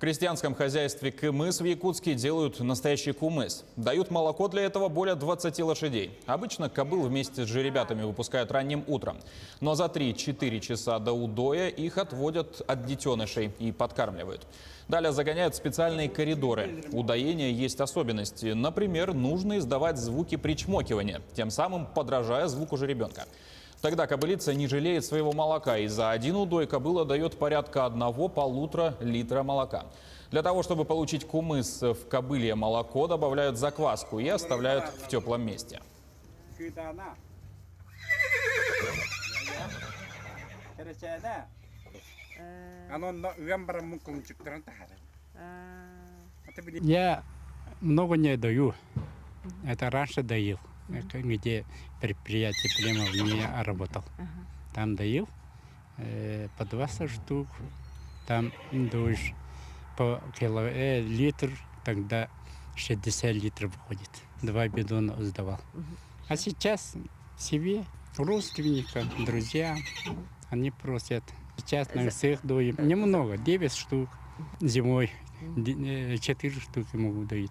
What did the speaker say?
крестьянском хозяйстве Кымыс в Якутске делают настоящий кумыс. Дают молоко для этого более 20 лошадей. Обычно кобыл вместе с жеребятами выпускают ранним утром. Но за 3-4 часа до удоя их отводят от детенышей и подкармливают. Далее загоняют в специальные коридоры. У доения есть особенности. Например, нужно издавать звуки причмокивания, тем самым подражая звуку жеребенка. Тогда кобылица не жалеет своего молока, и за один удой кобыла дает порядка 1–1,5 литра молока. Для того, чтобы получить кумыс в кобылье молоко, добавляют закваску и оставляют в теплом месте. Я много не даю. Это раньше доил, где предприятие Племов не работал. Там доил по 20 штук, там дуешь по литр, тогда 60 литров выходит. 2 бидона сдавал. А сейчас себе, родственникам, друзьям, они просят. Сейчас на всех доим. Немного, 9 штук. Зимой 4 штуки могу доить.